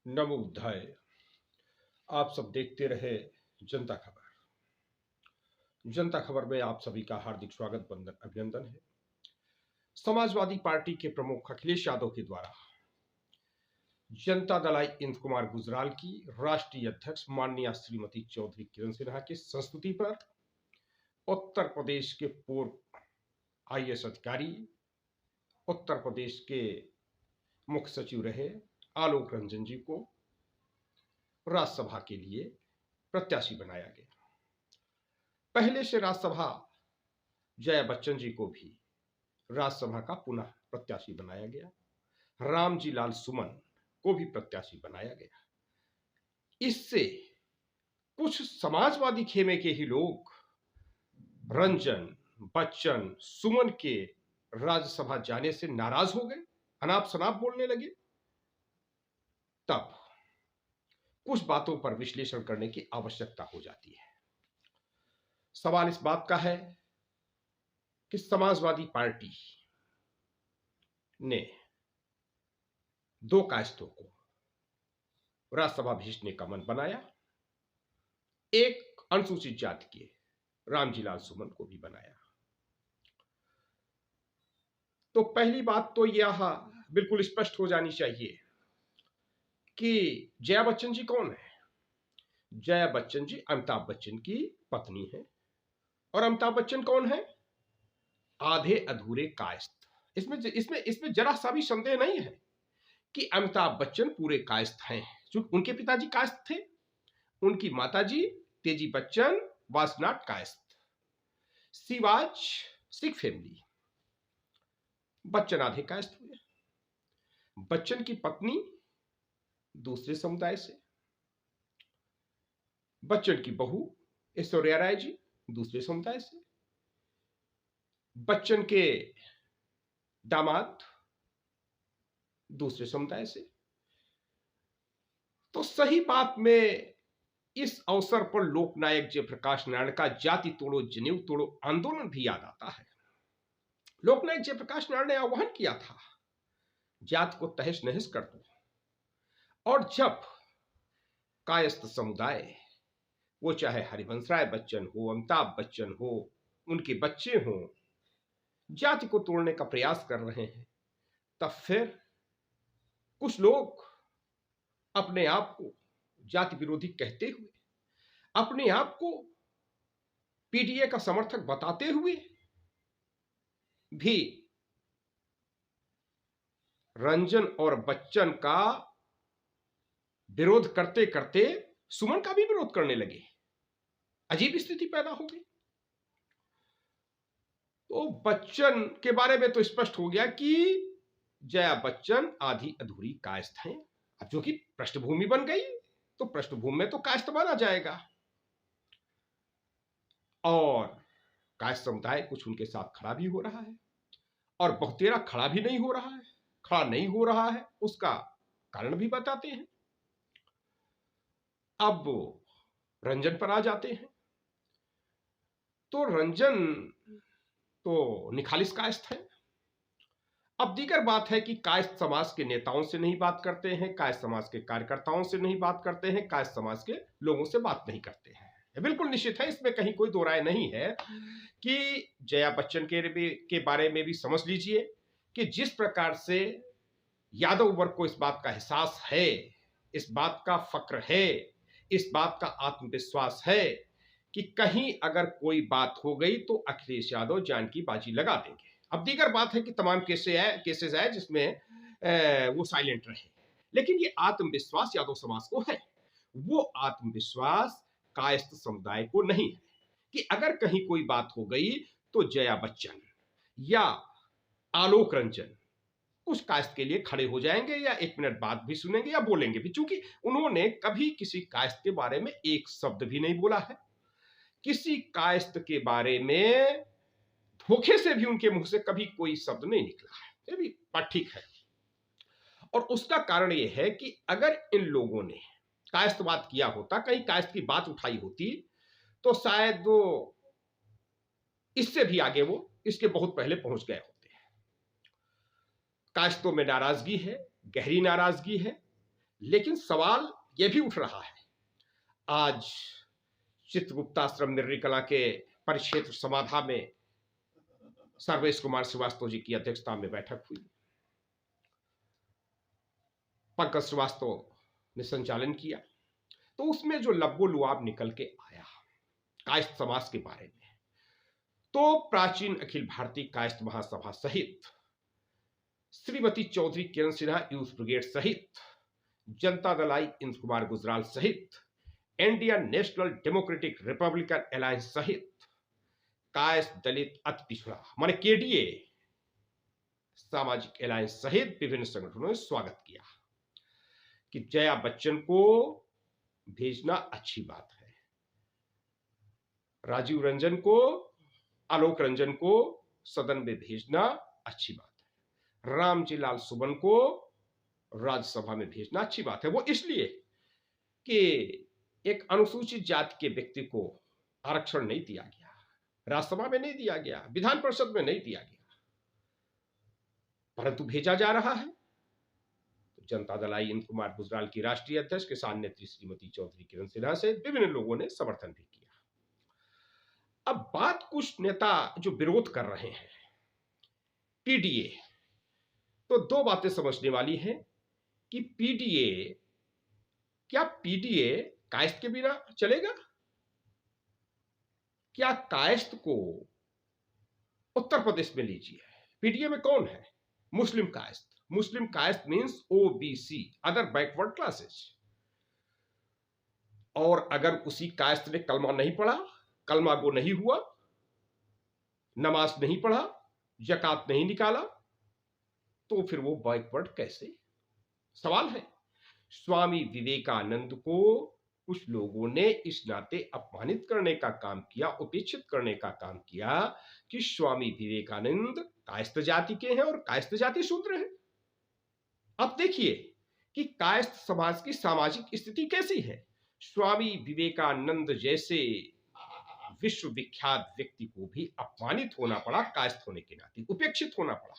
नमो बुद्धाय। आप सब देखते रहे जनता खबर। जनता खबर में आप सभी का हार्दिक स्वागत वंदन अभिनंदन है। समाजवादी पार्टी के प्रमुख अखिलेश यादव के द्वारा जनता दल इंद कुमार गुजराल की राष्ट्रीय अध्यक्ष माननीय श्रीमती चौधरी किरण सिन्हा की संस्तुति पर उत्तर प्रदेश के पूर्व आईएएस अधिकारी, उत्तर प्रदेश के मुख्य सचिव रहे आलोक रंजन जी को राज्यसभा के लिए प्रत्याशी बनाया गया। पहले से राज्यसभा जया बच्चन जी को भी राज्यसभा का पुनः प्रत्याशी बनाया गया। रामजी लाल सुमन को भी प्रत्याशी बनाया गया। इससे कुछ समाजवादी खेमे के ही लोग रंजन, बच्चन, सुमन के राज्यसभा जाने से नाराज हो गए, अनाप शनाप बोलने लगे। तब कुछ बातों पर विश्लेषण करने की आवश्यकता हो जाती है। सवाल इस बात का है कि समाजवादी पार्टी ने दो कायस्थों को राज्यसभा भेजने का मन बनाया। एक अनुसूचित जाति के रामजी लाल सुमन को भी बनाया। तो पहली बात तो यह बिल्कुल स्पष्ट हो जानी चाहिए कि जया बच्चन जी कौन है। जया बच्चन जी अमिताभ बच्चन की पत्नी है। और अमिताभ बच्चन कौन है? आधे अधूरे कायस्थ। इसमें जरा सा भी संदेह नहीं है कि अमिताभ बच्चन पूरे कायस्थ हैं। क्योंकि उनके पिताजी कायस्थ थे, उनकी माताजी तेजी Bachchan was not Kayastha. She was Sikh family. Bachchan आधे कायस्थ हुए। बच्चन की पत्नी दूसरे समुदाय से, बच्चन की बहू ऐश्वर्या राय जी दूसरे समुदाय से, बच्चन के दामाद दूसरे समुदाय से। तो सही बात में इस अवसर पर लोकनायक जयप्रकाश नारायण का जाति तोड़ो जनेऊ तोड़ो आंदोलन भी याद आता है। लोकनायक जयप्रकाश नारायण ने आह्वान किया था, जात को तहस नहस कर दो। और जब कायस्थ समुदाय, वो चाहे हरिवंश राय बच्चन हो, अमिताभ बच्चन हो, उनके बच्चे हो, जाति को तोड़ने का प्रयास कर रहे हैं, तब फिर कुछ लोग अपने आप को जाति विरोधी कहते हुए, अपने आप को पीडीए का समर्थक बताते हुए भी रंजन और बच्चन का विरोध करते करते सुमन का भी विरोध करने लगे। अजीब स्थिति पैदा हो गई। तो बच्चन के बारे में तो स्पष्ट हो गया कि जया बच्चन आधी अधूरी कायस्थ हैं। अब जो कि पृष्ठभूमि बन गई, तो पृष्ठभूमि में तो कायस्थ माना जाएगा। और कायस्थ समुदाय कुछ उनके साथ खड़ा भी हो रहा है, और बहुतेरा खड़ा भी नहीं हो रहा है। खड़ा नहीं हो रहा है उसका कारण भी बताते हैं। अब रंजन पर आ जाते हैं। तो रंजन तो निखालिस कायस्थ है। अब दीगर बात है कि कायस्थ समाज के नेताओं से नहीं बात करते हैं, कायस्थ समाज के कार्यकर्ताओं से नहीं बात करते हैं, कायस्थ समाज के लोगों से बात नहीं करते हैं। बिल्कुल निश्चित है, इसमें कहीं कोई दो राय नहीं है कि जया बच्चन के बारे में भी समझ लीजिए कि जिस प्रकार से यादव वर्ग को इस बात का एहसास है, इस बात का फक्र है, इस बात का आत्मविश्वास है कि कहीं अगर कोई बात हो गई तो अखिलेश यादव जान की बाजी लगा देंगे। अब दीगर बात है कि तमाम केसेस है जिसमें वो साइलेंट रहे, लेकिन ये आत्मविश्वास यादव समाज को है। वो आत्मविश्वास कायस्थ समुदाय को नहीं है कि अगर कहीं कोई बात हो गई तो जया बच्चन या आलोक रंजन उस कायस्थ के लिए खड़े हो जाएंगे, या एक मिनट बात भी सुनेंगे या बोलेंगे भी। चूंकि उन्होंने कभी किसी कायस्थ के बारे में एक शब्द भी नहीं बोला है। किसी कायस्थ के बारे में धोखे से भी उनके मुंह से कभी कोई शब्द नहीं निकला है। ये भी बात ठीक है। और उसका कारण यह है कि अगर इन लोगों ने कायस्थवाद किया होता, कहीं कायस्थ की बात उठाई होती, तो शायद वो इससे भी आगे वो इसके बहुत पहले पहुंच गए होते हैं। कायस्थों में नाराजगी है, गहरी नाराजगी है। लेकिन सवाल यह भी उठ रहा है, आज चित्रगुप्ताश्रम मिर्री कला के परिक्षेत्र समाधा में सर्वेश कुमार श्रीवास्तव जी की अध्यक्षता में बैठक हुई। पंकज श्रीवास्तव ने संचालन किया। तो उसमें जो लब्बो लुआब निकल के आया कायस्थ समाज के बारे में, तो प्राचीन अखिल भारतीय कायस्थ महासभा सहित श्रीमती चौधरी किरण सिन्हा यूथ ब्रिगेड सहित जनता दल आई इंद्र कुमार गुजराल सहित Indian national democratic Republican alliance सहित कायस्थ दलित अति पिछड़ा माने केडीए सामाजिक अलायंस सहित विभिन्न संगठनों ने स्वागत किया कि जया बच्चन को भेजना अच्छी बात है, राजीव रंजन को, आलोक रंजन को सदन में भेजना अच्छी बात है, रामजी लाल सुमन को राज्यसभा में भेजना अच्छी बात है। वो इसलिए कि एक अनुसूचित जाति के व्यक्ति को आरक्षण नहीं दिया गया, राज्यसभा में नहीं दिया गया, विधान परिषद में नहीं दिया गया, परंतु भेजा जा रहा है। तो जनता दल आई इंद्र कुमार गुजराल की राष्ट्रीय अध्यक्ष किसान नेत्री श्रीमती चौधरी किरण सिन्हा से विभिन्न लोगों ने समर्थन भी किया। अब बात कुछ नेता जो विरोध कर रहे हैं पीडीए, तो दो बातें समझने वाली हैं कि पीडीए, क्या पीडीए कायस्थ के बिना चलेगा? क्या कायस्थ को उत्तर प्रदेश में लीजिए, पीडीए में कौन है? मुस्लिम कायस्थ। मुस्लिम कायस्थ means OBC, other backward classes. और अगर उसी कायस्थ ने कलमा नहीं पढ़ा, कलमा गो नहीं हुआ, नमाज नहीं पढ़ा, जकात नहीं निकाला, तो फिर वो बैकवर्ड कैसे? सवाल है। स्वामी विवेकानंद को कुछ लोगों ने इस नाते अपमानित करने का काम किया, उपेक्षित करने का काम किया कि स्वामी विवेकानंद कायस्थ जाति के हैं और कायस्थ जाति शूद्र है। अब देखिए कि कायस्थ समाज की सामाजिक स्थिति कैसी है। स्वामी विवेकानंद जैसे विश्वविख्यात व्यक्ति को भी अपमानित होना पड़ा कायस्थ होने के नाते, उपेक्षित होना पड़ा।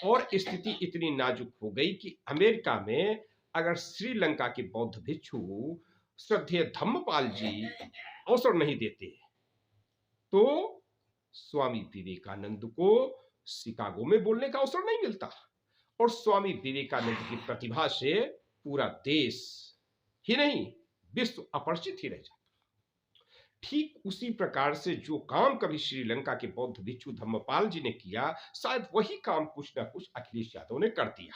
और स्थिति इतनी नाजुक हो गई कि अमेरिका में अगर श्रीलंका के बौद्ध भिक्षु श्रद्धेय धम्मपाल जी अवसर नहीं देते तो स्वामी विवेकानंद को शिकागो में बोलने का अवसर नहीं मिलता, और स्वामी विवेकानंद की प्रतिभा से पूरा देश ही नहीं विश्व अपरिचित ही रह जाता। ठीक उसी प्रकार से जो काम कभी श्रीलंका के बौद्ध भिक्षु धम्मपाल जी ने किया, शायद वही काम कुछ ना कुछ अखिलेश यादव ने कर दिया।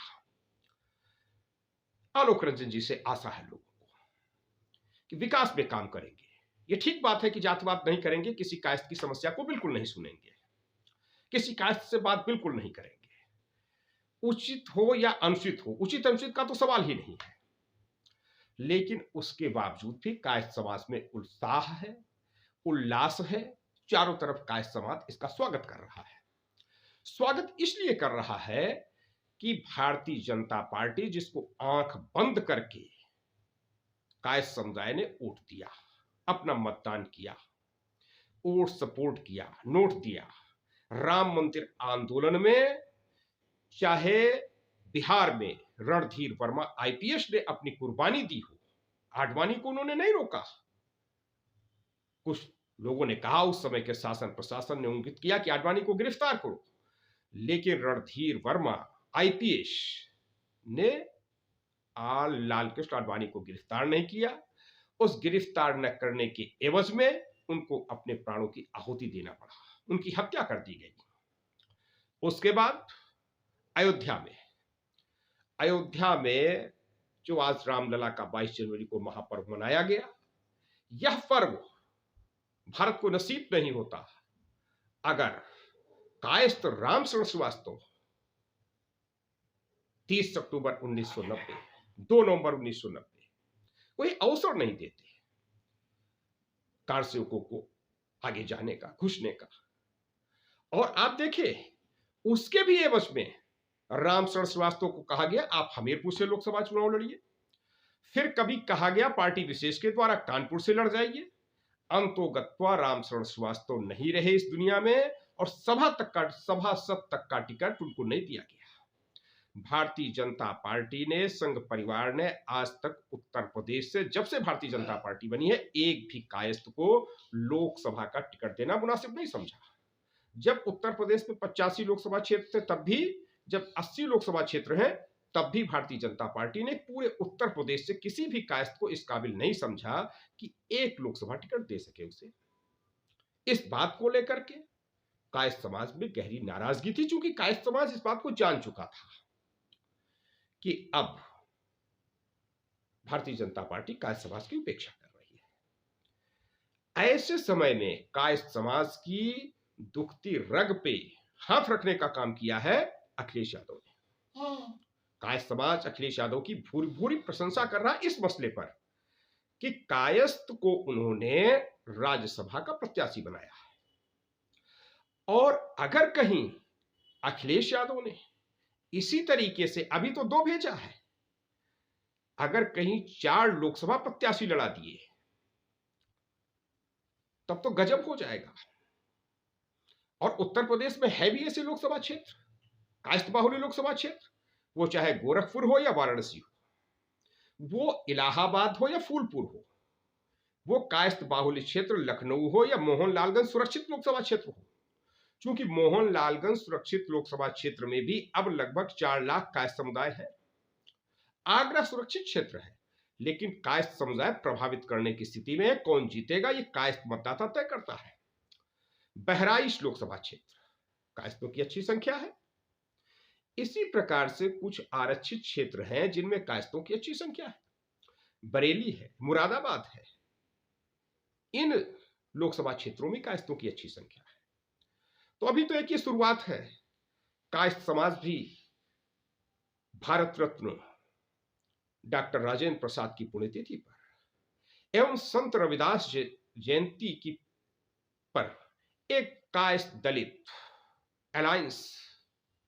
आलोक रंजन जी से आशा है लोगों को कि विकास में काम करेंगे। ये ठीक बात है कि जातिवाद नहीं करेंगे, किसी कायस्थ की समस्या को बिल्कुल नहीं सुनेंगे, किसी कायस्थ से बात बिल्कुल नहीं करेंगे, उचित हो या अनुचित हो, उचित अनुचित का तो सवाल ही नहीं है। लेकिन उसके बावजूद भी कायस्थ समाज में उत्साह है, उल्लास है, चारों तरफ कायस्थ समाज इसका स्वागत कर रहा है। स्वागत इसलिए कर रहा है कि भारतीय जनता पार्टी, जिसको आंख बंद करके कायस्थ समुदाय ने वोट दिया, अपना मतदान किया, वोट सपोर्ट किया, नोट दिया, राम मंदिर आंदोलन में चाहे बिहार में रणधीर वर्मा आईपीएस ने अपनी कुर्बानी दी हो, आडवाणी को उन्होंने नहीं रोका। कुछ लोगों ने कहा उस समय के शासन प्रशासन ने इंगित किया कि आडवाणी को गिरफ्तार करो, लेकिन रणधीर वर्मा आईपीएस ने लाल कृष्ण आडवाणी को गिरफ्तार नहीं किया। उस गिरफ्तार न करने के एवज में उनको अपने प्राणों की आहुति देना पड़ा, उनकी हत्या कर दी गई। उसके बाद अयोध्या में जो आज रामलला का 22 जनवरी को महापर्व मनाया गया, यह पर्व भारत को नसीब नहीं होता अगर कायस्थ रामशरण श्रीवास्तव 30 अक्टूबर 1990, 2 नवंबर 1990 कोई अवसर नहीं देते कारसेवकों को आगे जाने का, घुसने का। और आप देखिए उसके भी एवज में रामशरण श्रीवास्तव को कहा गया आप हमीरपुर से लोकसभा चुनाव लड़िए, फिर कभी कहा गया पार्टी विशेष के द्वारा कानपुर से लड़ जाइए। अंतोगत्वा रामशरण श्रीवास्तव नहीं रहे इस दुनिया में और सभासद तक का टिकट उनको नहीं दिया गया। भारतीय जनता पार्टी ने, संघ परिवार ने आज तक उत्तर प्रदेश से, जब से भारतीय जनता पार्टी बनी है, एक भी कायस्थ को लोकसभा का टिकट देना मुनासिब नहीं समझा। जब उत्तर प्रदेश में 85 लोकसभा क्षेत्र थे तब भी, जब 80 लोकसभा क्षेत्र हैं तब भी भारतीय जनता पार्टी ने पूरे उत्तर प्रदेश से किसी भी कायस्थ को इस काबिल नहीं समझा कि एक लोकसभा टिकट दे सके उसे। इस बात को लेकर के कायस्थ समाज में गहरी नाराजगी थी, क्योंकि कायस्थ समाज इस बात को जान चुका था कि अब भारतीय जनता पार्टी कायस्थ समाज की उपेक्षा कर रही है। ऐसे समय में कायस्थ समाज की दुखती रग पे हाथ रखने का काम किया है अखिलेश यादव ने। कायस्थ समाज अखिलेश यादव की भूरी भूरी प्रशंसा कर रहा है इस मसले पर कि कायस्थ को उन्होंने राज्यसभा का प्रत्याशी बनाया है। और अगर कहीं अखिलेश यादव ने इसी तरीके से, अभी तो 2 भेजा है, अगर कहीं 4 लोकसभा प्रत्याशी लड़ा दिए तब तो गजब हो जाएगा। और उत्तर प्रदेश में है भी ऐसे लोकसभा क्षेत्र, कायस्थ बाहुल्य लोकसभा क्षेत्र, वो चाहे गोरखपुर हो या वाराणसी हो, वो इलाहाबाद हो या फूलपुर हो, वो कायस्थ बाहुल्य क्षेत्र लखनऊ हो या मोहनलालगंज सुरक्षित लोकसभा क्षेत्र हो। क्योंकि मोहनलालगंज सुरक्षित लोकसभा क्षेत्र में भी अब लगभग 4 लाख कायस्थ समुदाय है। आगरा सुरक्षित क्षेत्र है, लेकिन कायस्थ समुदाय प्रभावित करने की स्थिति में है। कौन जीतेगा ये कायस्थ मतदाता तय करता है। बहराइच लोकसभा क्षेत्र, कायस्थों की अच्छी संख्या है। इसी प्रकार से कुछ आरक्षित क्षेत्र हैं जिनमें कायस्थों की अच्छी संख्या है। बरेली है, मुरादाबाद है, इन लोकसभा क्षेत्रों में कायस्थों की अच्छी संख्या है। तो अभी तो एक ही शुरुआत है। कायस्थ समाज भी भारत रत्न डॉक्टर राजेंद्र प्रसाद की पुण्यतिथि पर एवं संत रविदास जयंती की पर एक कायस्थ दलित अलायंस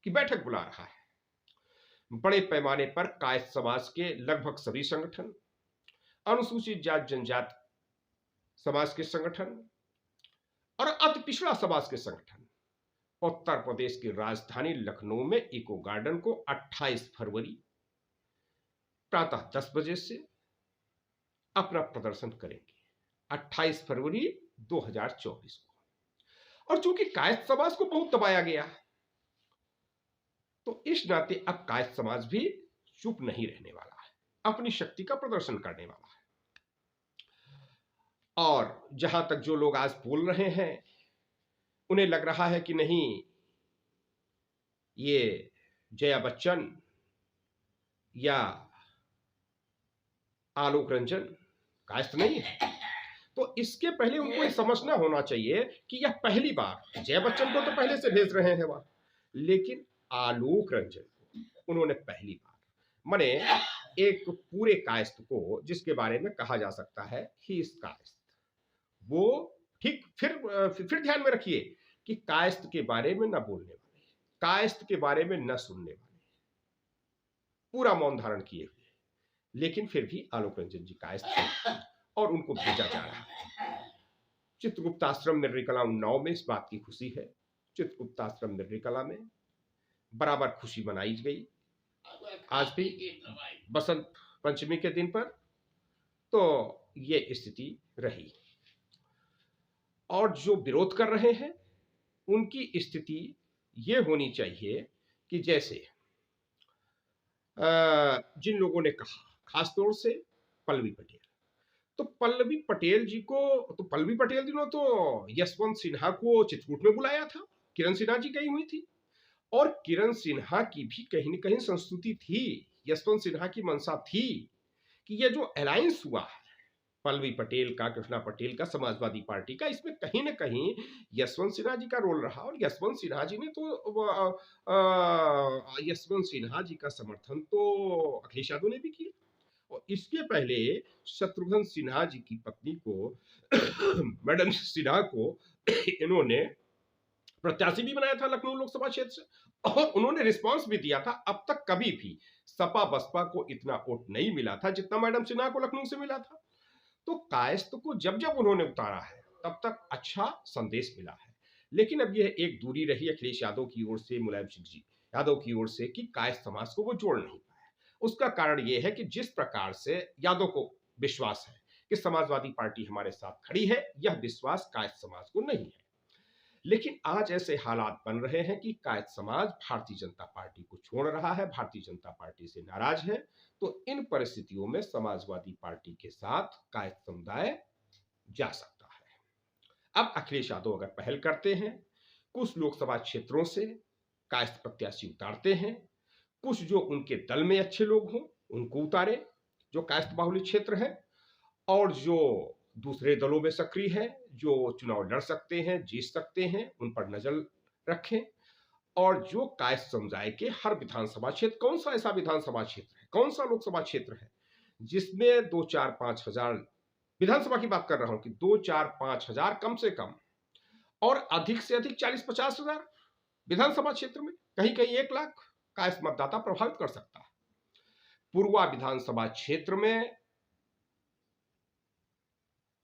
की बैठक बुला रहा है। बड़े पैमाने पर कायस्थ समाज के लगभग सभी संगठन, अनुसूचित जाति जनजाति समाज के संगठन और अति पिछड़ा समाज के संगठन उत्तर प्रदेश की राजधानी लखनऊ में इको गार्डन को 28 फरवरी प्रातः 10 बजे से अपना प्रदर्शन करेंगे। 28 फरवरी 2024 को। और चूंकि कायस्थ समाज को बहुत दबाया गया, तो इस नाते अब कायस्थ समाज भी चुप नहीं रहने वाला है, अपनी शक्ति का प्रदर्शन करने वाला है। और जहां तक जो लोग आज बोल रहे हैं, उन्हें लग रहा है कि नहीं, ये जया बच्चन या आलोक रंजन कायस्थ नहीं है। तो इसके पहले उनको ये समझना होना चाहिए कि यह पहली बार, जया बच्चन को तो पहले से भेज रहे हैं वहां, लेकिन आलोक रंजन को उन्होंने पहली बार, माने एक पूरे कायस्थ को, जिसके बारे में कहा जा सकता है ही इस कायस्थ, वो ठीक फिर ध्यान में रखिए कि कायस्थ के बारे में न बोलने वाले, कायस्थ के बारे में न सुनने वाले, पूरा मौन धारण किए हुए, लेकिन फिर भी आलोक रंजन जी कायस्थ थे और उनको भेजा जा रहा है। चित्रगुप्ताश्रम निर्विकला उन्नाव में इस बात की खुशी है। चित्रगुप्ताश्रम निर्विकला में बराबर खुशी मनाई गई। आज भी बसंत पंचमी के दिन पर तो ये स्थिति रही। और जो विरोध कर रहे हैं उनकी स्थिति ये होनी चाहिए कि जैसे जिन लोगों ने कहा, खासतौर से पल्लवी पटेल, तो पल्लवी पटेल जी को, तो पल्लवी पटेल जी ने तो यशवंत सिन्हा को चित्रकूट में बुलाया था, किरण सिन्हा जी गई हुई थी, और किरण सिन्हा की भी कहीं न कहीं संस्तुति थी, यशवंत सिन्हा की मंशा थी कि ये जो अलायंस हुआ है पल्लवी पटेल का, कृष्णा पटेल का, समाजवादी पार्टी का, इसमें कहीं न कहीं यशवंत सिन्हा जी का रोल रहा। और यशवंत सिन्हा जी ने तो यशवंत सिन्हा जी का समर्थन तो अखिलेश यादव ने भी किया। और इसके पहले शत्रुघ्न सिन्हा जी की पत्नी को मैडम सिन्हा को इन्होंने प्रत्याशी भी बनाया था लखनऊ लोकसभा क्षेत्र से, और उन्होंने रिस्पांस भी दिया था। अब तक कभी भी सपा बसपा को इतना वोट नहीं मिला था जितना मैडम सिन्हा को लखनऊ से मिला था। तो कायस्थ को जब जब उन्होंने उतारा है तब तक अच्छा संदेश मिला है। लेकिन अब यह एक दूरी रही अखिलेश यादव की ओर से मुलायम सिंह जी, यादव की ओर से कि कायस्थ समाज को वो जोड़ नहीं पाया। उसका कारण ये है कि जिस प्रकार से यादव को विश्वास है कि समाजवादी पार्टी हमारे साथ खड़ी है, यह विश्वास कायस्थ समाज को नहीं है। लेकिन आज ऐसे हालात बन रहे हैं कि कायस्थ समाज भारतीय जनता पार्टी को छोड़ रहा है, भारतीय जनता पार्टी से नाराज है। तो इन परिस्थितियों में समाजवादी पार्टी के साथ कायस्थ समुदाय जा सकता है। अब अखिलेश यादव अगर पहल करते हैं, कुछ लोकसभा क्षेत्रों से कायस्थ प्रत्याशी उतारते हैं, कुछ जो उनके दल में अच्छे लोग हों उनको उतारे जो कायस्थ बाहुल्य क्षेत्र है, और जो दूसरे दलों में सक्रिय है, जो चुनाव लड़ सकते हैं, जीत सकते हैं, उन पर नजर रखें। और जो कायस्थ समुदाय के हर विधानसभा क्षेत्र, कौन सा ऐसा विधानसभा क्षेत्र है, कौन सा लोकसभा क्षेत्र है जिसमें 2-4-5 हजार, विधानसभा की बात कर रहा हूं कि 2-4-5 हजार कम से कम, और अधिक से अधिक 40-50 हजार विधानसभा क्षेत्र में, कहीं कहीं 1 लाख कायस्थ मतदाता प्रभावित कर सकता है। पूर्वा विधानसभा क्षेत्र में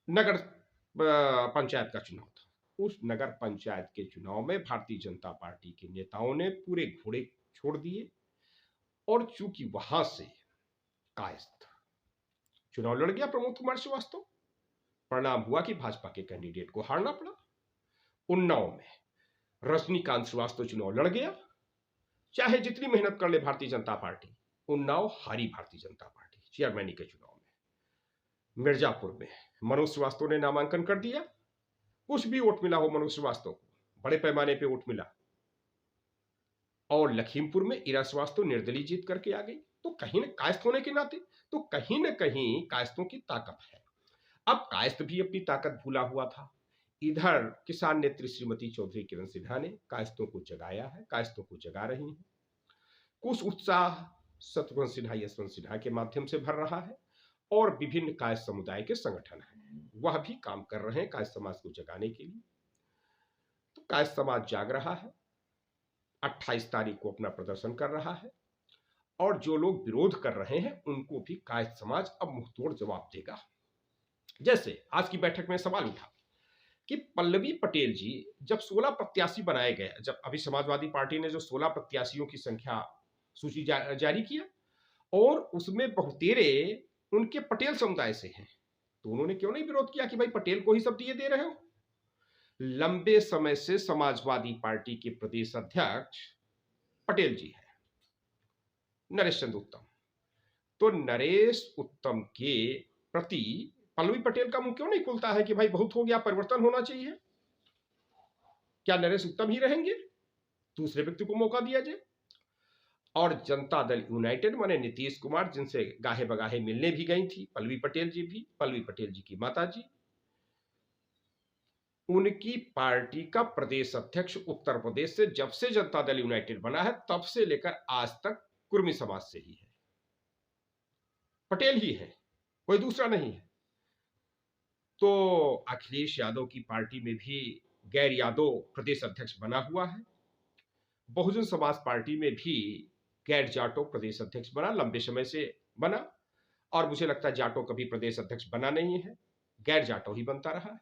नगर पंचायत का चुनाव था। उस नगर पंचायत के चुनाव में भारतीय जनता पार्टी के नेताओं ने पूरे घोड़े छोड़ दिए, और चूंकि वहां से कायस्थ चुनाव लड़ गया प्रमोद कुमार श्रीवास्तव, परिणाम हुआ कि भाजपा के कैंडिडेट को हारना पड़ा। उन्नाव में रजनीकांत श्रीवास्तव चुनाव लड़ गया, चाहे जितनी मेहनत कर ले भारतीय जनता पार्टी, उन्नाव हारी भारतीय जनता पार्टी चेयरमैनी के चुनाव में। मिर्जापुर में मनोज श्रीवास्तव ने नामांकन कर दिया, कुछ भी वोट मिला हो मनोज श्रीवास्तव को, बड़े पैमाने पे वोट मिला। और लखीमपुर में ईरा श्रीवास्तव निर्दलीय जीत करके आ गई। तो कहीं न कायस्थ होने के नाते तो कहीं न कहीं कायस्थों की ताकत है। अब कायस्थ भी अपनी ताकत भूला हुआ था। इधर किसान नेत्री श्रीमती चौधरी किरण सिन्हा ने कायस्थों को जगाया है, कायस्थों को जगा रही हैं। कुछ उत्साह शत्रुघ्न सिन्हा, यशवंत सिन्हा के माध्यम से भर रहा है, और विभिन्न कायस्थ समुदाय के संगठन हैं, वह भी काम कर रहे हैं कायस्थ समाज को जगाने के लिए। तो कायस्थ समाज जाग रहा है, 28 तारीख को अपना प्रदर्शन कर रहा है, और जो लोग विरोध कर रहे हैं उनको भी कायस्थ समाज अब मुंहतोड़ जवाब देगा। जैसे आज की बैठक में सवाल उठा कि पल्लवी पटेल जी जब 16 प्रत्याशी बनाए गए, जब अभी समाजवादी पार्टी ने जो 16 प्रत्याशियों की संख्या सूची जारी किया, और उसमें बहुतेरे उनके पटेल समुदाय से हैं, तो उन्होंने क्यों नहीं विरोध किया कि भाई पटेल को ही सब दिए दे रहे हो। लंबे समय से समाजवादी पार्टी के प्रदेश अध्यक्ष पटेल जी है, नरेश चंद्र उत्तम। तो नरेश उत्तम के प्रति पल्लवी पटेल का मुंह क्यों नहीं खुलता है कि भाई बहुत हो गया, परिवर्तन होना चाहिए। क्या नरेश उत्तम ही रहेंगे, दूसरे व्यक्ति को मौका दिया जाए। और जनता दल यूनाइटेड माने नीतीश कुमार, जिनसे गाहे बगाहे मिलने भी गई थी पल्लवी पटेल जी भी, पल्लवी पटेल जी की माता जी, उनकी पार्टी का प्रदेश अध्यक्ष उत्तर प्रदेश से जब से जनता दल यूनाइटेड बना है तब से लेकर आज तक कुर्मी समाज से ही है, पटेल ही है, कोई दूसरा नहीं है। तो अखिलेश यादव की पार्टी में भी गैर यादव प्रदेश अध्यक्ष बना हुआ है। बहुजन समाज पार्टी में भी गैर जाटो प्रदेश अध्यक्ष बना, लंबे समय से बना, और मुझे लगता है जाटो कभी प्रदेश अध्यक्ष बना नहीं है, गैर जाटो ही बनता रहा है।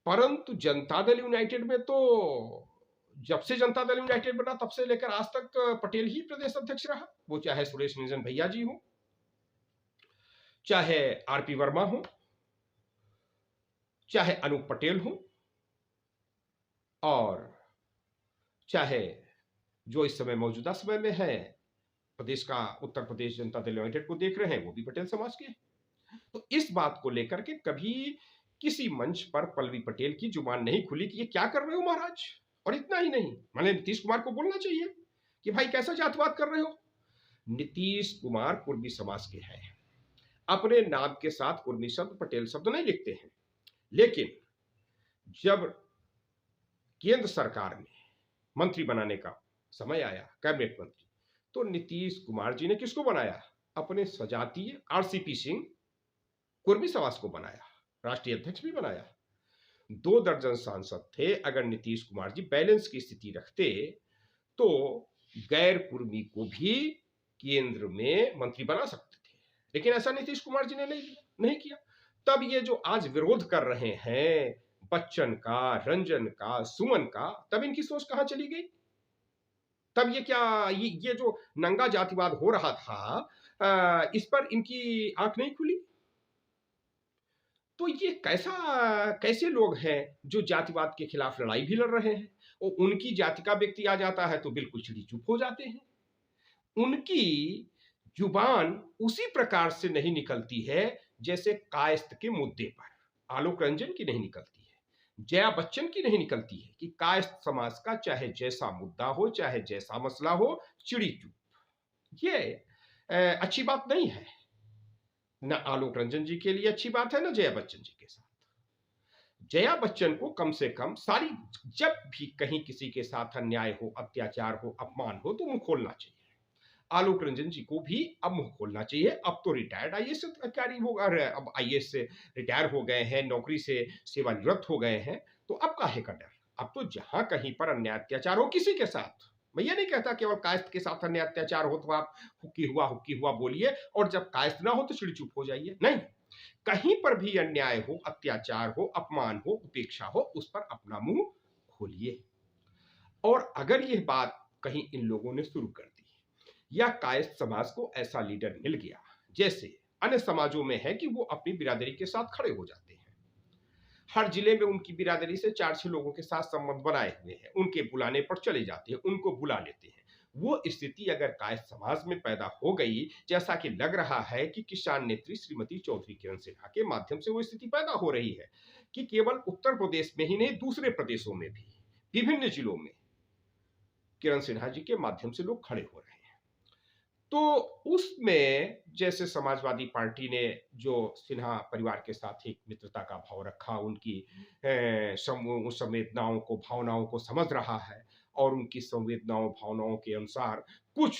परंतु जनता दल यूनाइटेड में तो जब से जनता दल यूनाइटेड बना तब से लेकर आज तक पटेल ही प्रदेश अध्यक्ष रहा, वो चाहे सुरेश निरंजन भैया जी हो, चाहे आरपी वर्मा हो, चाहे अनूप पटेल हो, और चाहे जो इस समय मौजूदा समय में है प्रदेश का उत्तर प्रदेश जनता दल यूनाइटेड को देख रहे हैं, वो भी पटेल समाज के। तो इस बात को लेकर के कभी किसी मंच पर पल्लवी पटेल की जुबान नहीं खुली कि ये क्या कर रहे हो महाराज। और इतना ही नहीं, मैंने नीतीश कुमार को बोलना चाहिए कि भाई कैसा जातवाद कर रहे हो। नीतीश कुमार कुर्मी समाज के हैं, अपने नाम के साथ कुर्मी शब्द पटेल शब्द नहीं लिखते हैं, लेकिन जब केंद्र सरकार में मंत्री बनाने का समय आया, कैबिनेट मंत्री, तो नीतीश कुमार जी ने किसको बनाया, अपने सजातीय आरसीपी सिंह कुर्मी समाज को बनाया, राष्ट्रीय अध्यक्ष भी बनाया। 2 दर्जन सांसद थे, अगर नीतीश कुमार जी बैलेंस की स्थिति रखते तो गैर कुर्मी को भी केंद्र में मंत्री बना सकते थे, लेकिन ऐसा नीतीश कुमार जी ने नहीं किया। तब ये जो आज विरोध कर रहे हैं बच्चन का, रंजन का, सुमन का, तब इनकी सोच कहां चली गई। तब ये क्या, ये जो नंगा जातिवाद हो रहा था, इस पर इनकी आंख नहीं खुली? तो ये कैसे लोग हैं जो जातिवाद के खिलाफ लड़ाई भी लड़ रहे हैं, और उनकी जाति का व्यक्ति आ जाता है तो बिल्कुल चिड़ी चुप हो जाते हैं। उनकी जुबान उसी प्रकार से नहीं निकलती है जैसे कायस्थ के मुद्दे पर आलोक रंजन की नहीं निकलती है, जया बच्चन की नहीं निकलती है, कि कायस्थ समाज का चाहे जैसा मुद्दा हो, चाहे जैसा मसला हो, चिड़ी चुप। ये अच्छी बात नहीं है, न आलोक रंजन जी के लिए अच्छी बात है, न जया बच्चन जी के साथ। जया बच्चन को कम से कम सारी, जब भी कहीं किसी के साथ अन्याय हो, अत्याचार हो, अपमान हो, तो मुंह खोलना चाहिए। आलोक रंजन जी को भी अब मुंह खोलना चाहिए। अब तो रिटायर्ड आईएएस अधिकारी हो, अब आईएएस से रिटायर हो गए हैं, नौकरी से सेवानिवृत्त हो गए हैं, तो अब काहे का डर? अब तो जहां कहीं पर अन्याय अत्याचार हो किसी के साथ, मैं ये नहीं कहता केवल कायस्थ के साथ अन्याय अत्याचार हो तो आप हुक्की हुआ बोलिए, और जब कायस्थ ना हो तो चिड़ी चुप हो जाइए। नहीं, कहीं पर भी अन्याय हो, अत्याचार हो, अपमान हो, उपेक्षा हो, उस पर अपना मुंह खोलिए। और अगर यह बात कहीं इन लोगों ने शुरू कर दी, या कायस्थ समाज को ऐसा लीडर मिल गया, जैसे अन्य समाजों में है कि वो अपनी बिरादरी के साथ खड़े हो जाते हैं, हर जिले में उनकी बिरादरी से 4-6 लोगों के साथ संबंध बनाए हुए हैं, उनके बुलाने पर चले जाते हैं, उनको बुला लेते हैं। वो स्थिति अगर कायस्थ समाज में पैदा हो गई, जैसा कि लग रहा है कि किसान नेत्री श्रीमती चौधरी किरण सिन्हा के माध्यम से वो स्थिति पैदा हो रही है, कि केवल उत्तर प्रदेश में ही नहीं, दूसरे प्रदेशों में भी, विभिन्न जिलों में किरण सिन्हा जी के माध्यम से लोग खड़े हो रहे हैं। तो उसमें जैसे समाजवादी पार्टी ने जो सिन्हा परिवार के साथ एक मित्रता का भाव रखा, उनकी संवेदनाओं को, भावनाओं को समझ रहा है, और उनकी संवेदनाओं भावनाओं के अनुसार कुछ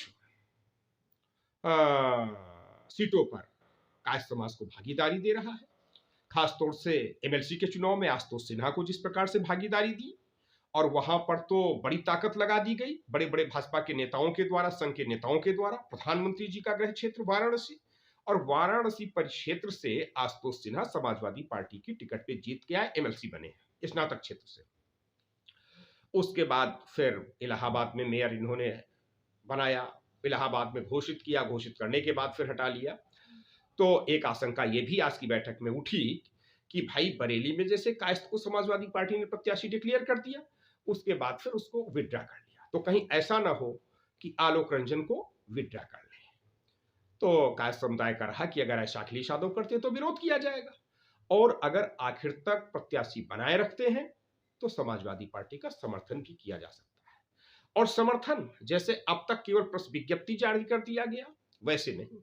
सीटों पर कायस्थ समाज को भागीदारी दे रहा है। खासतौर से एमएलसी के चुनाव में आशुतोष सिन्हा को जिस प्रकार से भागीदारी दी, और वहां पर तो बड़ी ताकत लगा दी गई, बड़े बड़े भाजपा के नेताओं के द्वारा, संघ के नेताओं के द्वारा। प्रधानमंत्री जी का गृह क्षेत्र वाराणसी, और वाराणसी परिक्षेत्र से आशुतोष सिन्हा समाजवादी पार्टी की टिकट पे जीत के आए, एमएलसी बने स्नातक क्षेत्र से। उसके बाद फिर इलाहाबाद में मेयर इन्होंने बनाया, इलाहाबाद में घोषित किया, घोषित करने के बाद फिर हटा लिया। तो एक आशंका ये भी आज की बैठक में उठी कि भाई बरेली में जैसे कायस्थ को समाजवादी पार्टी ने प्रत्याशी डिक्लेयर कर दिया, उसके बाद फिर उसको विड्रा कर लिया, तो कहीं ऐसा ना हो कि आलोक रंजन को विड्रा कर ले। तो कायस्थ समुदाय का रहा कि अगर ऐसा अखिलेश यादव करते तो विरोध किया जाएगा, और अगर आखिर तक प्रत्याशी बनाए रखते हैं तो समाजवादी पार्टी का समर्थन भी किया जा सकता है। और समर्थन जैसे अब तक केवल प्रेस विज्ञप्ति जारी कर दिया गया, वैसे नहीं,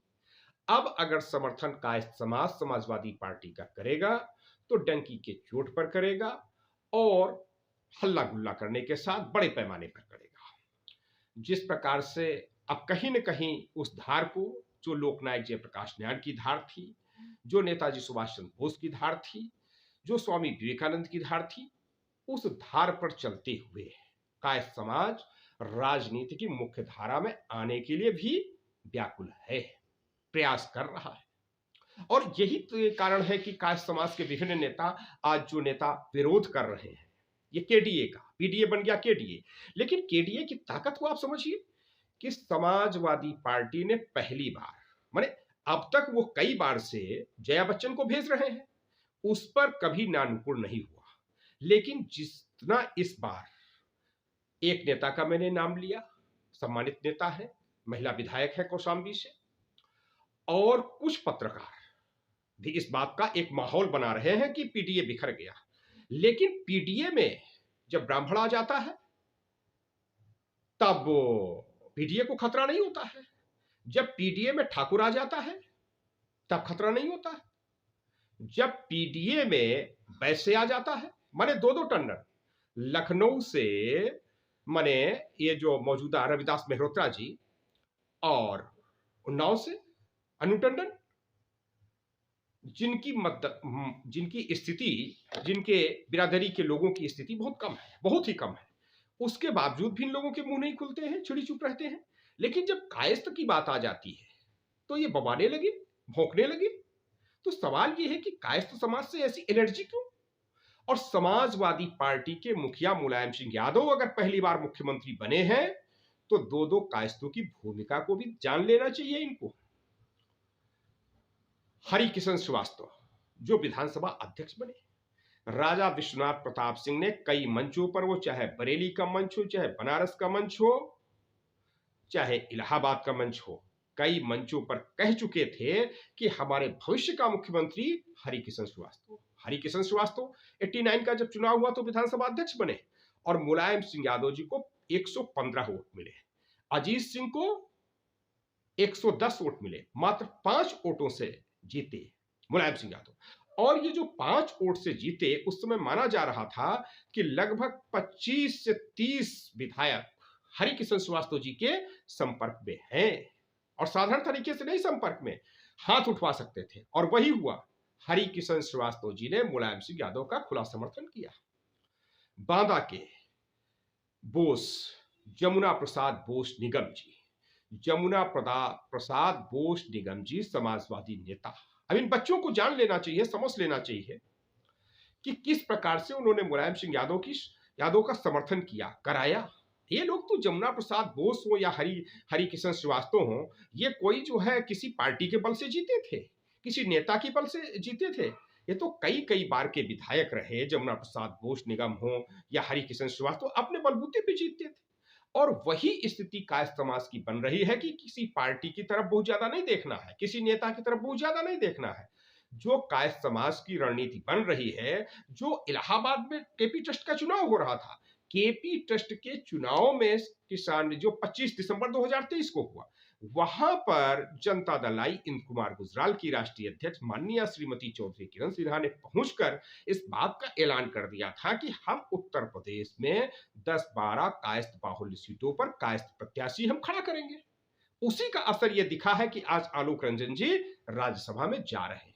अब अगर समर्थन कायस्थ समाज समाजवादी पार्टी का करेगा तो डंकी के चोट पर करेगा, और हल्ला गुल्ला करने के साथ बड़े पैमाने पर करेगा। जिस प्रकार से अब कहीं न कहीं उस धार को, जो लोकनायक जयप्रकाश नारायण की धार थी, जो नेताजी सुभाष चंद्र बोस की धार थी, जो स्वामी विवेकानंद की धार थी, उस धार पर चलते हुए कायस्थ समाज राजनीति की मुख्य धारा में आने के लिए भी व्याकुल है, प्रयास कर रहा है। और यही तो कारण है कि कायस्थ समाज के विभिन्न नेता, आज जो नेता विरोध कर रहे हैं, ये केडीए का, पीडीए बन गया केडीए, लेकिन केडीए की ताकत को आप समझिए कि समाजवादी पार्टी ने पहली बार, माने अब तक वो कई बार से जया बच्चन को भेज रहे हैं, उस पर कभी नानुकुर नहीं हुआ, लेकिन जितना इस बार, एक नेता का मैंने नाम लिया, सम्मानित नेता है, महिला विधायक है कौशाम्बी से, और कुछ पत्रकार भी इस बात का एक माहौल बना रहे हैं कि पीडीए बिखर गया। लेकिन पीडीए में जब ब्राह्मण आ जाता है तब पीडीए को खतरा नहीं होता है, जब पीडीए में ठाकुर आ जाता है तब खतरा नहीं होता है, जब पीडीए में वैसे आ जाता है, माने दो टंडन, लखनऊ से माने ये जो मौजूदा रविदास मेहरोत्रा जी, और उन्नाव से अनु टंडन, जिनकी स्थिति, जिनके बिरादरी के लोगों की स्थिति बहुत कम है, बहुत ही कम है, उसके बावजूद भी इन लोगों के मुंह नहीं खुलते हैं, छिड़ी चुप रहते हैं। लेकिन जब कायस्थ की बात आ जाती है तो ये बवाने लगे, भौंकने लगे। तो सवाल ये है कि कायस्थ समाज से ऐसी एलर्जी क्यों? और समाजवादी पार्टी के मुखिया मुलायम सिंह यादव अगर पहली बार मुख्यमंत्री बने हैं तो दो दो कायस्थों की भूमिका को भी जान लेना चाहिए इनको। हरिकिशन श्रीवास्तव जो विधानसभा अध्यक्ष बने, राजा विश्वनाथ प्रताप सिंह ने कई मंचों पर, वो चाहे बरेली का मंच हो, चाहे बनारस का मंच हो, चाहे इलाहाबाद का मंच हो, कई मंचों पर कह चुके थे कि हमारे भविष्य का मुख्यमंत्री हरिकिशन श्रीवास्तव। हरिकिशन श्रीवास्तव 89 का जब चुनाव हुआ तो विधानसभा अध्यक्ष बने और मुलायम सिंह यादव जी को 115 वोट मिले, अजीत सिंह को 110 वोट मिले, मात्र 5 वोटों से जीते मुलायम सिंह यादव। और ये जो 5 वोट से जीते, उस समय माना जा रहा था कि लगभग 25 से 30 विधायक हरिकिशन श्रीवास्तव जी के संपर्क में हैं और साधारण तरीके से नहीं संपर्क में, हाथ उठवा सकते थे। और वही हुआ, हरिकिशन श्रीवास्तव जी ने मुलायम सिंह यादव का खुला समर्थन किया। बांदा के बोस जमुना प्रसाद बोस निगम जी, जमुना प्रसाद बोस निगम जी समाजवादी नेता। अब इन बच्चों को जान लेना चाहिए, समझ लेना चाहिए कि किस प्रकार से उन्होंने मुलायम सिंह यादव का समर्थन किया, कराया। ये लोग तो जमुना प्रसाद बोस हो या हरिकिशन श्रीवास्तव हो, ये कोई जो है किसी पार्टी के बल से जीते थे, किसी नेता के बल से जीते थे? ये तो कई कई बार के विधायक रहे, जमुना प्रसाद बोस निगम हो या हरिकिशन श्रीवास्तव, अपने बलबूते पे जीतते थे। और वही स्थिति कायस्थ समाज की बन रही है कि किसी पार्टी की तरफ बहुत ज्यादा नहीं देखना है, किसी नेता की तरफ बहुत ज्यादा नहीं देखना है। जो कायस्थ समाज की रणनीति बन रही है, जो इलाहाबाद में केपी ट्रस्ट का चुनाव हो रहा था, केपी ट्रस्ट के चुनाव में किसान जो 25 दिसंबर 2023 को हुआ, वहां पर जनता दल आई इंद्र कुमार गुजराल की राष्ट्रीय अध्यक्ष माननीय श्रीमती चौधरी किरण सिन्हा ने पहुंचकर इस बात का ऐलान कर दिया था कि हम उत्तर प्रदेश में 10-12 कायस्थ बाहुल्य सीटों पर कायस्थ प्रत्याशी हम खड़ा करेंगे। उसी का असर यह दिखा है कि आज आलोक रंजन जी राज्यसभा में जा रहे हैं।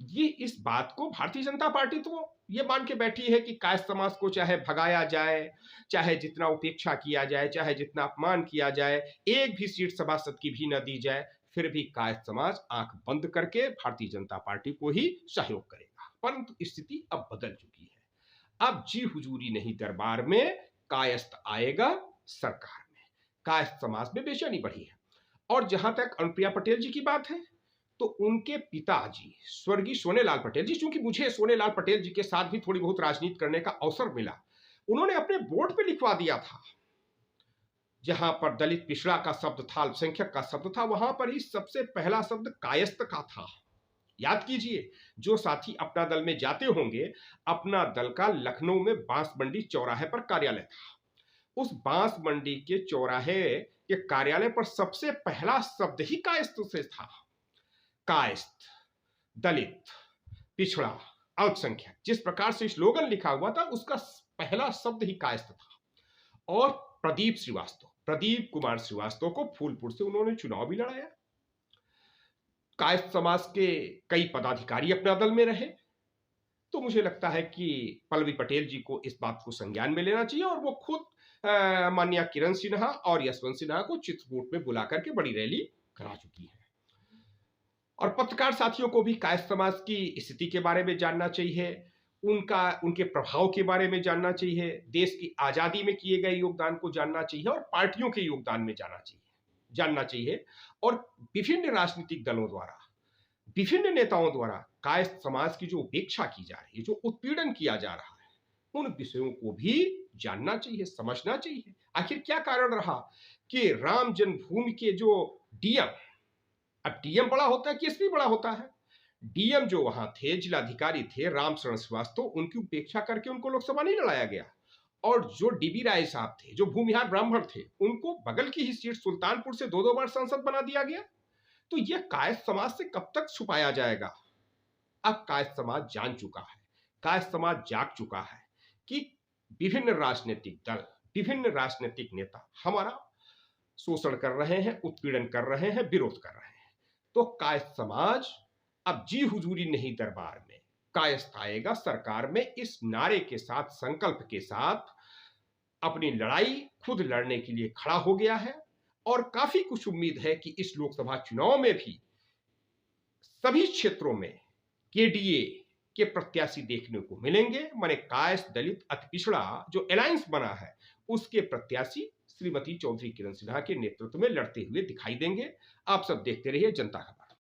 ये इस बात को भारतीय जनता पार्टी तो ये मान के बैठी है कि कायस्थ समाज को चाहे भगाया जाए, चाहे जितना उपेक्षा किया जाए, चाहे जितना अपमान किया जाए, एक भी सीट सभासद की भी न दी जाए, फिर भी कायस्थ समाज आंख बंद करके भारतीय जनता पार्टी को ही सहयोग करेगा। परंतु स्थिति अब बदल चुकी है। अब जी हुजूरी नहीं दरबार में, कायस्थ आएगा सरकार में। कायस्थ समाज में बेचैनी बढ़ी है। और जहां तक अनुप्रिया पटेल जी की बात है, तो उनके पिताजी स्वर्गीय सोनेलाल पटेल जी, चूंकि मुझे सोनेलाल पटेल जी के साथ भी थोड़ी बहुत राजनीति करने का अवसर मिला, उन्होंने अपने बोर्ड पे लिखवा दिया था, जहां पर दलित पिछड़ा का शब्द था, अल्पसंख्यक का शब्द था, वहां पर ही सबसे पहला शब्द कायस्थ का था। याद कीजिए, जो साथी अपना दल में जाते होंगे, अपना दल का लखनऊ में बांस मंडी चौराहे पर कार्यालय था। उस बांस मंडी के चौराहे के कार्यालय पर सबसे पहला शब्द ही कायस्थ से था। कायस्थ, दलित, पिछड़ा, अल्पसंख्यक, जिस प्रकार से स्लोगन लिखा हुआ था, उसका पहला शब्द ही कायस्थ था। और प्रदीप कुमार श्रीवास्तव को फूलपुर से उन्होंने चुनाव भी लड़ाया। कायस्थ समाज के कई पदाधिकारी अपने दल में रहे। तो मुझे लगता है कि पल्लवी पटेल जी को इस बात को संज्ञान में लेना चाहिए और वो खुद माननीय किरण सिन्हा और यशवंत सिन्हा को चित्रकूट में बुला करके बड़ी रैली करा चुकी है। और पत्रकार साथियों को भी कायस्थ समाज की स्थिति के बारे में जानना चाहिए, उनके प्रभाव के बारे में जानना चाहिए, देश की आजादी में किए गए योगदान को जानना चाहिए और पार्टियों के योगदान में जानना चाहिए। और विभिन्न राजनीतिक दलों द्वारा, विभिन्न नेताओं द्वारा कायस्थ समाज की जो उपेक्षा की जा रही है, जो उत्पीड़न किया जा रहा है, उन विषयों को भी जानना चाहिए, समझना चाहिए। आखिर क्या कारण रहा कि राम जन्मभूमि के जो डीएम, अब डीएम बड़ा होता है कि एसपी बड़ा होता है, डीएम जो वहां थे, जिलाधिकारी थे रामशरण श्रीवास्तव, उनकी उपेक्षा करके उनको लोकसभा नहीं लड़ाया गया। और जो डीबी राय साहब थे, जो भूमिहार ब्राह्मण थे, उनको बगल की ही सीट सुल्तानपुर से 2-2 बार सांसद बना दिया गया। तो यह कायस्थ समाज से कब तक छुपाया जाएगा? अब कायस्थ समाज जान चुका है, कायस्थ समाज जाग चुका है कि विभिन्न राजनीतिक दल, विभिन्न राजनीतिक नेता हमारा शोषण कर रहे हैं, उत्पीड़न कर रहे हैं, विरोध कर रहे हैं। तो कायस्थ समाज अब जी हुजूरी नहीं दरबार में, कायस्थ आएगा सरकार में, इस नारे के साथ, संकल्प के साथ अपनी लड़ाई खुद लड़ने के लिए खड़ा हो गया है। और काफी कुछ उम्मीद है कि इस लोकसभा चुनाव में भी सभी क्षेत्रों में केडीए के प्रत्याशी देखने को मिलेंगे। माने कायस्थ, दलित, अति पिछड़ा जो अलायंस बना है, उसके प्रत्याशी श्रीमती चौधरी किरण सिन्हा के नेतृत्व में लड़ते हुए दिखाई देंगे। आप सब देखते रहिए जनता खबर।